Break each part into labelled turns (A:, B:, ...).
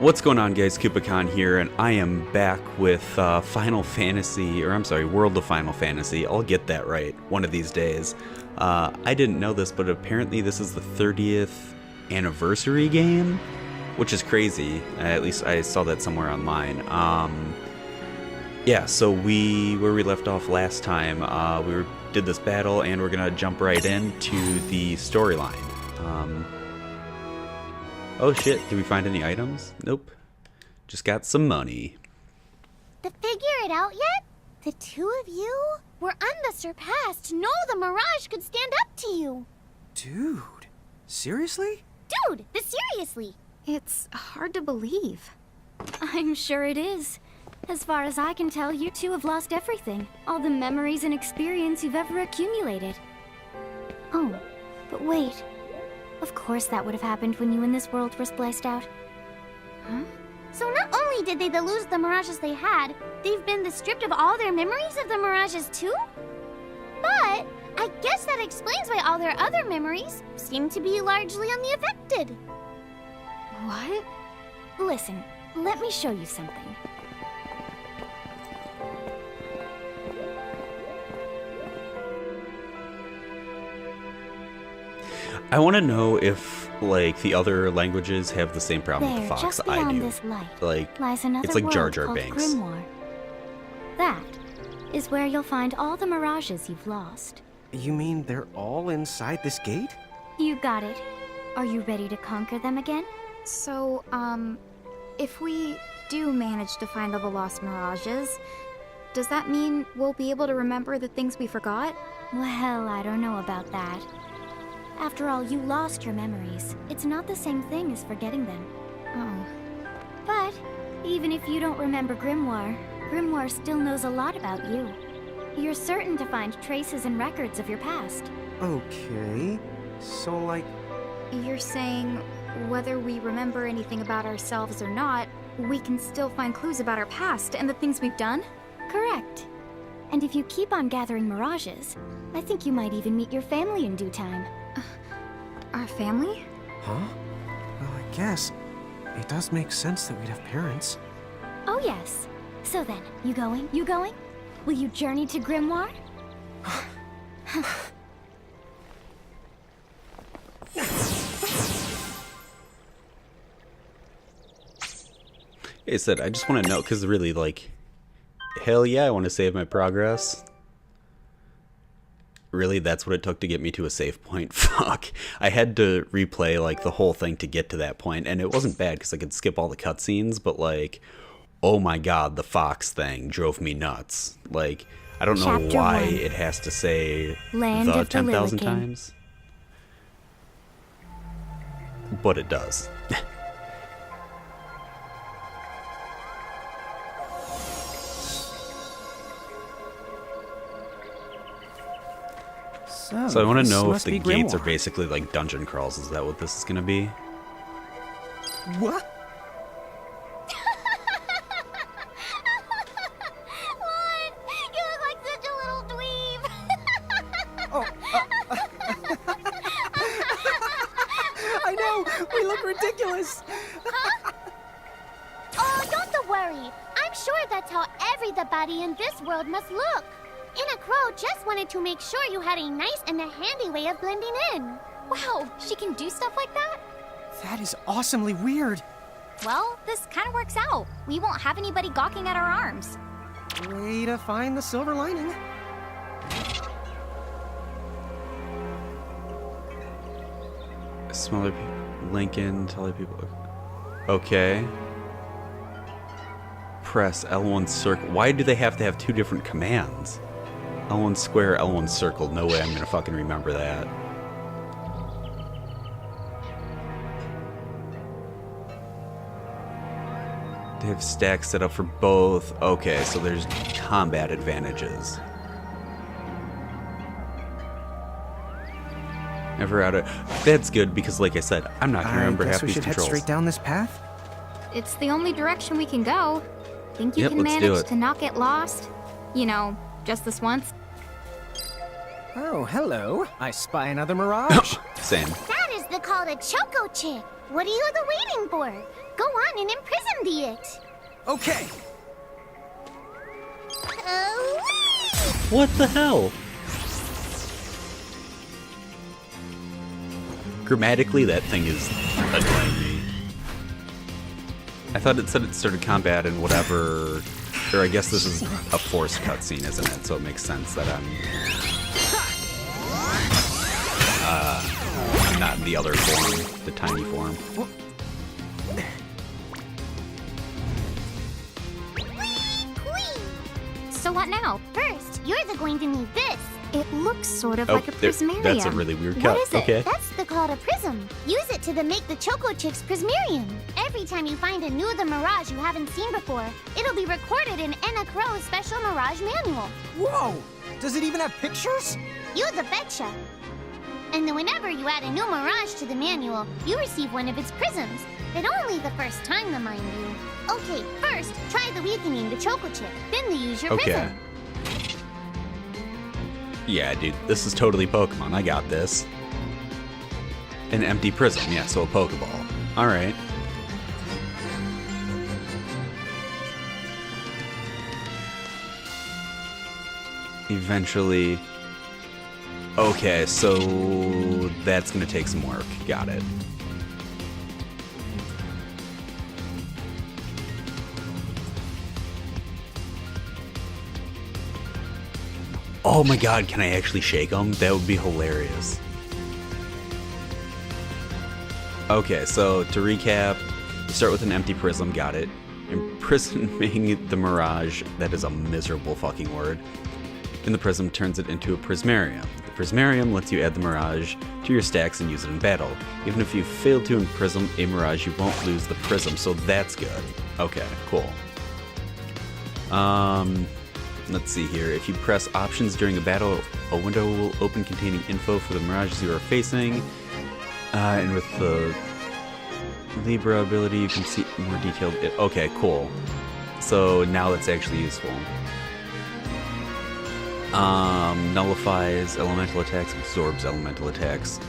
A: What's going on, guys? Kupacon here, and I am back with Final Fantasy, or I'm sorry, World of Final Fantasy. I'll get that right one of these days. I didn't know this, but apparently this is the 30th anniversary game, which is crazy. At least I saw that somewhere online. Yeah, so where we left off last time, did this battle, and we're gonna jump right into the storyline. Oh shit, did we find any items? Nope. Just got some money.
B: To figure it out yet? The two of you were unsurpassed. No, the Mirage could stand up to you.
C: Dude, seriously?
B: Dude, seriously.
D: It's hard to believe. I'm sure it is. As far as I can tell, you two have lost everything. All the memories and experience you've ever accumulated. Oh, but wait. Of course that would have happened when you and this world were spliced out.
B: Huh? So not only did they lose the Mirages they had, they've been stripped of all their memories of the Mirages too? But I guess that explains why all their other memories seem to be largely unaffected.
D: What? Listen, let me show you something.
A: I want to know if, like, the other languages have the same problem with the fox
D: just
A: I
D: beyond
A: do.
D: this light,
A: Like,
D: lies another
A: it's like Jar
D: world
A: Jar
D: called
A: Banks.
D: Grimoire. That is where you'll find all the Mirages you've lost.
C: You mean they're all inside this gate?
D: You got it. Are you ready to conquer them again?
E: So, if we do manage to find all the lost Mirages, does that mean we'll be able to remember the things we forgot?
D: Well, I don't know about that. After all, you lost your memories. It's not the same thing as forgetting them.
E: Oh.
D: But even if you don't remember Grimoire, Grimoire still knows a lot about you. You're certain to find traces and records of your past.
C: Okay. So, like...
E: You're saying whether we remember anything about ourselves or not, we can still find clues about our past and the things we've done?
D: Correct. And if you keep on gathering mirages, I think you might even meet your family in due time.
E: Our family?
C: Huh? Well, I guess it does make sense that we'd have parents.
D: Oh yes. So then, you going? You going? Will you journey to Grimoire?
A: I said, I just want to know, because really, like, hell yeah, I want to save my progress. Really, that's what it took to get me to a save point? Fuck. I had to replay, like, the whole thing to get to that point, and it wasn't bad, because I could skip all the cutscenes, but, like, oh my god, the fox thing drove me nuts. Like, I don't know
D: Chapter
A: why
D: 1.
A: it has to say
D: Land
A: the
D: of the
A: 10,000
D: Lilikin.
A: times. But it does. So I want to
C: this
A: know if
C: must
A: the
C: be
A: gates are
C: Grimoire.
A: basically like dungeon crawls. Is that what this is going to be?
C: What?
B: What? You look like such a little dweeb.
C: Oh, I know! We look ridiculous!
B: Oh, don't worry. I'm sure that's how everybody in this world must look. Inna Crow just wanted to make sure you had a nice and a handy way of blending in.
E: Wow, she can do stuff like that?
C: That is awesomely weird.
E: Well, this kind of works out. We won't have anybody gawking at our arms.
C: Way to find the silver lining.
A: Smaller people. Lincoln, taller people. Okay. Press L1 circle. Why do they have to have two different commands? L1 square, L1 circle. No way I'm gonna fucking remember that. They have stacks set up for both. Okay, so there's combat advantages. Never out of... That's good because, like I said, I'm not gonna remember
C: I guess
A: half
C: we
A: these
C: should
A: controls.
C: head straight down this path.
E: It's the only direction we can go. Think you
A: Yep,
E: can
A: let's do
E: manage
A: it.
E: to not get lost? You know, just this once?
C: Oh, hello. I spy another mirage.
A: Same.
B: That is called a Choco Chick. What are you waiting for? Go on and imprison the it.
C: Okay.
A: What the hell? Grammatically, that thing is annoying me. I thought it said it started combat and whatever. Or I guess this is a forced cutscene, isn't it? So it makes sense that I'm not in the other form, the tiny form.
E: So what now?
B: First, you're going to need this.
E: It looks sort of
A: Oh,
E: like a
A: there-
E: prismarium.
A: that's a really weird cut.
B: What is it?
A: Okay.
B: That's called a prism. Use it to make the Choco Chicks Prismarium. Every time you find a new The Mirage you haven't seen before, it'll be recorded in Enna Crow's special Mirage manual.
C: Whoa! Does it even have pictures?
B: You the betcha. And then whenever you add a new Mirage to the manual, you receive one of its prisms. But only the first time, mind you. Okay, first, try the weakening, the Choco Chip. Then they use your
A: Okay.
B: prism.
A: Yeah, dude, this is totally Pokemon. I got this. An empty prism, yeah, so a Pokeball. Alright. Eventually. Okay, so that's gonna take some work. Got it. Oh my god, can I actually shake them? That would be hilarious. Okay, so to recap, you start with an empty prism, got it. Imprisoning the Mirage, that is a miserable fucking word. And the prism turns it into a Prismarium. The Prismarium lets you add the Mirage to your stacks and use it in battle. Even if you fail to imprison a Mirage, you won't lose the prism, so that's good. Okay, cool. Let's see here. If you press options during a battle, a window will open containing info for the Mirages you are facing. And with the Libra ability, you can see more detailed... Okay, cool. So now that's actually useful. Nullifies elemental attacks, absorbs elemental attacks.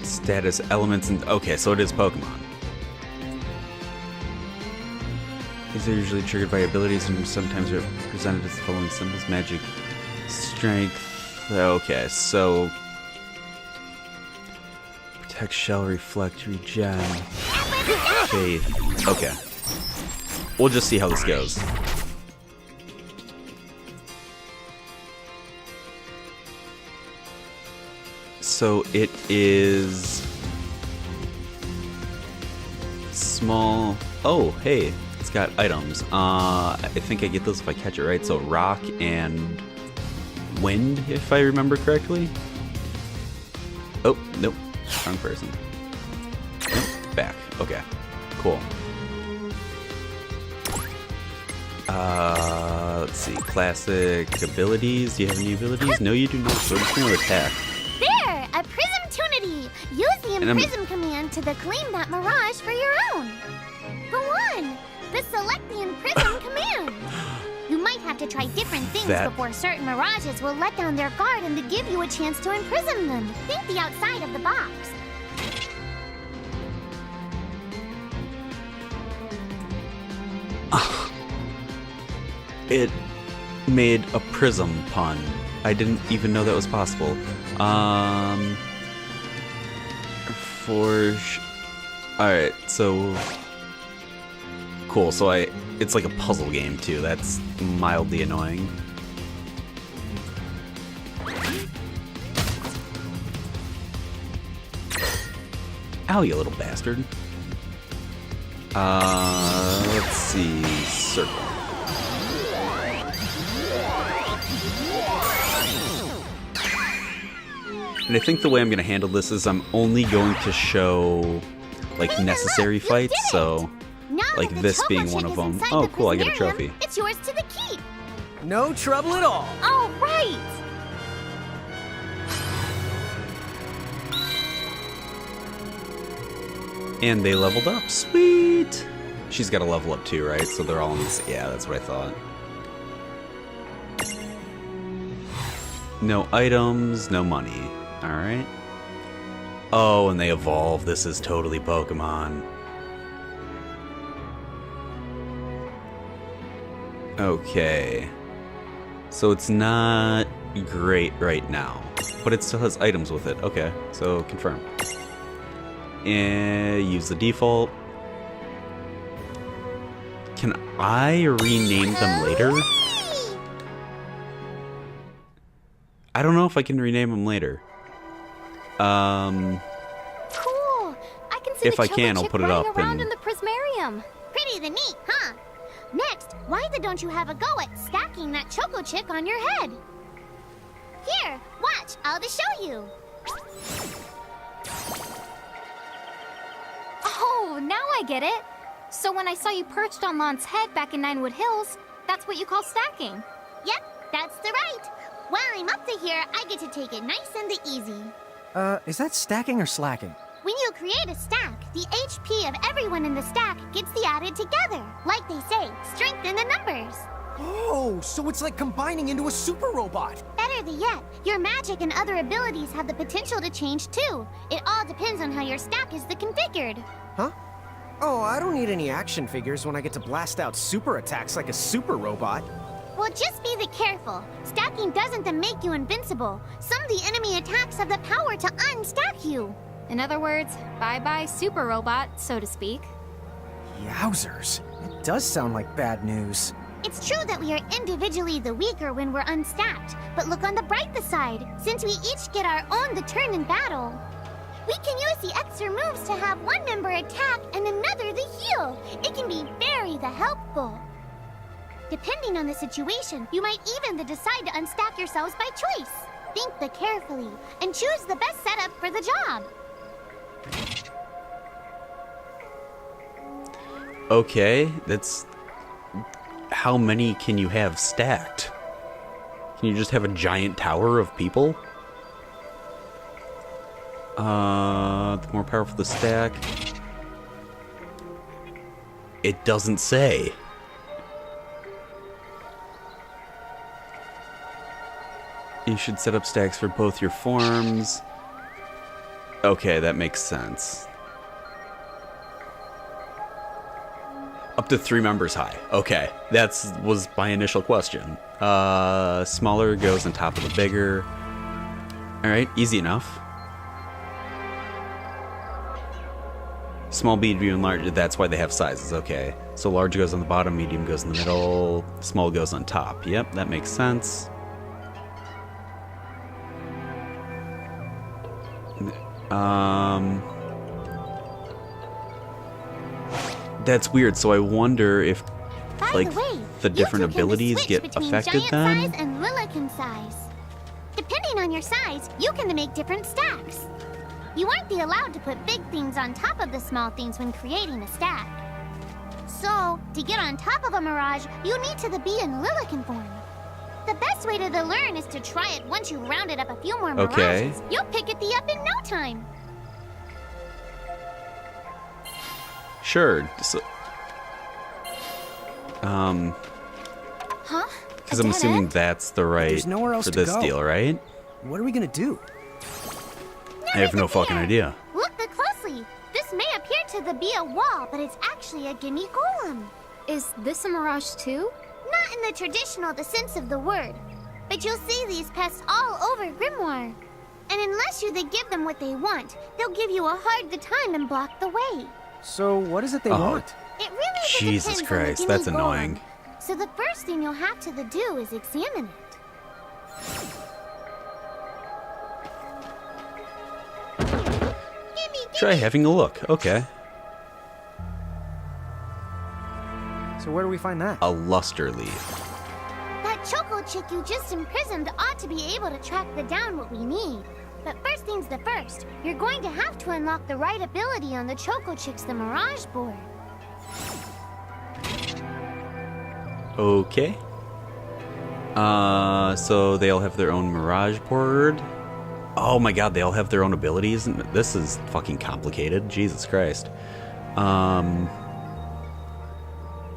A: Status elements and... Okay, so it is Pokemon. These are usually triggered by abilities and sometimes are presented as the following symbols. Magic, strength... Okay, so... Protect, shell, reflect, regen... Faith... Okay. We'll just see how this goes. So it is... Small... Oh, hey. It's got items. I think I get those if I catch it right. So rock and wind, if I remember correctly. Oh, nope. Wrong person. Nope. Back. Okay. Cool. Let's see. Classic abilities. Do you have any abilities? No, you do not. So I'm just going to attack.
B: There! A Prismtunity! Use the Imprism command to claim that Mirage for your own. Go on! The Select the Imprism command! You might have to try different things before certain Mirages will let down their guard and to give you a chance to imprison them. Think the outside of the box.
A: It made a prism pun. I didn't even know that was possible. Forge. Alright, so... Cool, so it's like a puzzle game too. That's mildly annoying. Ow, you little bastard. Let's see. Circle. And I think the way I'm going to handle this is I'm only going to show, like, necessary fights, so,
B: Now
A: like,
B: that the
A: this
B: Choco
A: being
B: Chick
A: one of
B: is
A: them.
B: inside
A: Oh,
B: the
A: cool, I get a
B: Prismarium,
A: trophy.
B: It's yours to the keep.
C: No trouble at all.
B: All right.
A: And they leveled up. Sweet! She's got to level up too, right? So they're all in this. Yeah, that's what I thought. No items, no money. Alright. Oh, and they evolve. This is totally Pokemon. Okay. So it's not great right now, but it still has items with it. Okay, so confirm. And use the default. Can I rename them later? I don't know if I can rename them later.
D: Cool. I can see
A: If
D: the
A: I can, I'll
D: Choco-Chick
A: put it
D: running
A: up
D: around
A: and-
D: in the Prismarium.
B: Pretty the neat, huh? Next, why don't you have a go at stacking that Choco-Chick on your head? Here, watch, I'll just show you.
E: Oh, now I get it. So when I saw you perched on Lon's head back in Ninewood Hills, that's what you call stacking.
B: Yep, that's the right. While I'm up to here, I get to take it nice and easy.
C: Is that stacking or slacking?
B: When you create a stack, the HP of everyone in the stack gets the added together. Like they say, strengthen the numbers.
F: Oh, so it's like combining into a super robot.
B: Better yet, your magic and other abilities have the potential to change too. It all depends on how your stack is configured.
C: Huh? Oh, I don't need any action figures when I get to blast out super attacks like a super robot.
B: Well, just be careful. Stacking doesn't make you invincible. Some of the enemy attacks have the power to unstack you.
E: In other words, bye-bye super robot, so to speak.
C: Yowzers. It does sound like bad news.
B: It's true that we are individually the weaker when we're unstacked, but look on the brighter side. Since we each get our own turn in battle, we can use the extra moves to have one member attack and another the heal. It can be very helpful. Depending on the situation, you might even decide to unstack yourselves by choice. Think carefully and choose the best setup for the job.
A: Okay, that's... How many can you have stacked? Can you just have a giant tower of people? The more powerful the stack... It doesn't say. You should set up stacks for both your forms. Okay, that makes sense. Up to 3 members high. Okay, was my initial question. Smaller goes on top of the bigger. Alright, easy enough. Small, medium, large, that's why they have sizes, okay. So large goes on the bottom, medium goes in the middle, small goes on top. Yep, that makes sense. That's weird, so I wonder if,
B: By
A: like,
B: the way,
A: the different
B: you two can
A: abilities
B: switch
A: get
B: between
A: affected
B: giant
A: then?
B: size and Lilican size. Depending on your size, you can make different stacks. You aren't allowed to put big things on top of the small things when creating a stack. So, to get on top of a Mirage, you need to be in Lilican form. The best way to learn is to try it once you've rounded up a few more Mirages.
A: Okay.
B: You'll pick it up in no time.
A: Sure. So,
E: Huh?
A: because I'm assuming that's the right
C: There's nowhere else
A: for
C: to
A: this
C: go.
A: deal, right?
C: What are we gonna do?
A: I have no fucking idea.
B: Look closely. This may appear to be a wall, but it's actually a gimme golem.
E: Is this a Mirage too?
B: Not in the traditional sense of the word, but you'll see these pests all over Grimoire. And unless you give them what they want, they'll give you a hard time and block the way.
C: So what is it they
A: Oh.
C: want?
B: It really
A: Jesus
B: depends on
A: Christ,
B: the
A: that's
B: gimme
A: annoying.
B: golem. So the first thing you'll have to do is examine it.
A: Try having a look. Okay.
C: So where do we find that?
A: A luster leaf.
B: That Choco-Chick you just imprisoned ought to be able to track down what we need. But first things first, you're going to have to unlock the right ability on the Choco-Chick's Mirage board.
A: Okay. So they all have their own Mirage board. Oh my god, they all have their own abilities? This is fucking complicated. Jesus Christ.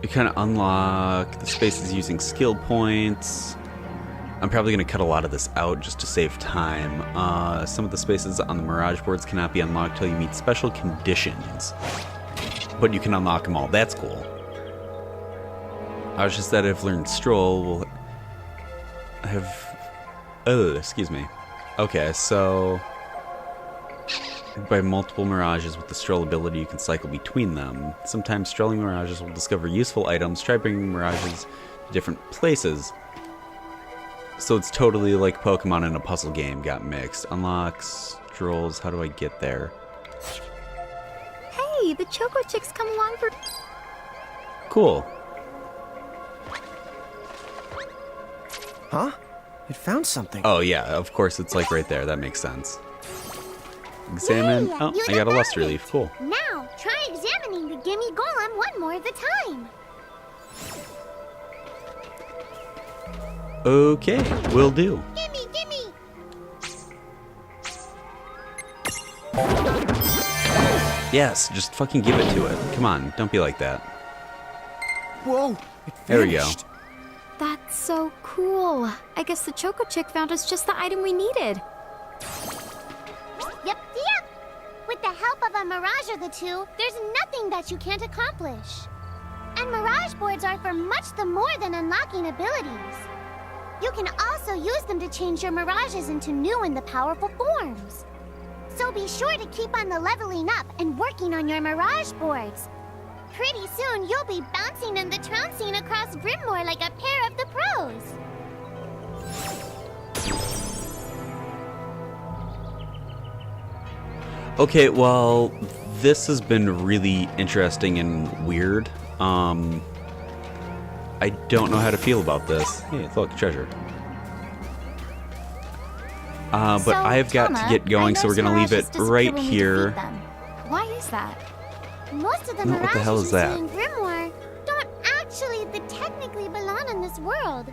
A: You kind of unlock the spaces using skill points. I'm probably going to cut a lot of this out just to save time. Some of the spaces on the Mirage boards cannot be unlocked till you meet special conditions. But you can unlock them all. That's cool. I was just that I've learned Stroll will have... Oh, excuse me. Okay, so... By multiple Mirages with the Stroll ability, you can cycle between them. Sometimes strolling Mirages will discover useful items. Try bringing Mirages to different places. So it's totally like Pokemon in a puzzle game got mixed. Unlocks, Strolls, how do I get there?
E: Hey, the Choco Chicks come along for...
A: Cool.
C: Huh? It found something.
A: Oh yeah, of course it's like right there. That makes sense. Examine.
B: Yay,
A: Oh,
B: you
A: I got a
B: found
A: luster
B: it.
A: leaf. Cool.
B: Now, try examining the Gimme Golem one more at a time.
A: Okay, will do.
B: Gimme, gimme.
A: Yes, just fucking give it to it. Come on, don't be like that.
F: Whoa! It
A: There we go.
F: vanished.
E: That's so cool. I guess the Choco Chick found us just the item we needed.
B: Yep. With the help of a Mirage or the two, there's nothing that you can't accomplish. And Mirage boards are for much the more than unlocking abilities. You can also use them to change your Mirages into new and the powerful forms. So be sure to keep on the leveling up and working on your Mirage boards. Pretty soon, you'll be bouncing and the trouncing across Brimmore like a pair of the pros.
A: Okay, well, this has been really interesting and weird. I don't know how to feel about this. Hey, look, treasure. But
E: So,
A: I've got
E: Tama,
A: to get going,
E: I
A: so we're
E: noticed
A: gonna leave
E: Mirages
A: it
E: disappear
A: right
E: when we
A: here.
E: defeat them. Why is that?
B: Most of the
A: No, what
B: Mirages
A: the hell is
B: you
A: that?
B: see in Grimoire don't actually technically belong in this world.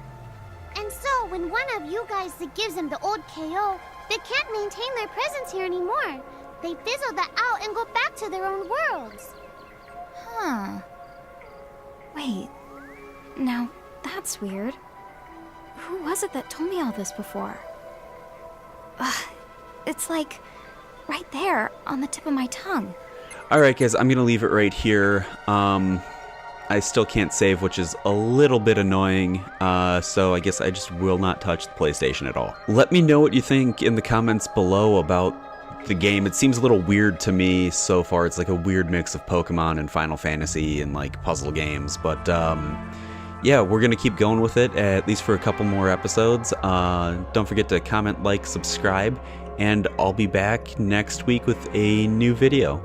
B: And so, when one of you guys gives them the old KO, they can't maintain their presence here anymore. They fizzle that out and go back to their own worlds.
E: Huh. Wait. Now, that's weird. Who was it that told me all this before? Ugh. It's like right there on the tip of my tongue.
A: Alright guys, I'm gonna leave it right here. I still can't save, which is a little bit annoying, so I guess I just will not touch the PlayStation at all. Let me know what you think in the comments below about the game. It seems a little weird to me so far. It's like a weird mix of Pokemon and Final Fantasy and like puzzle games, but yeah, we're gonna keep going with it, at least for a couple more episodes. Don't forget to comment, like, subscribe, and I'll be back next week with a new video.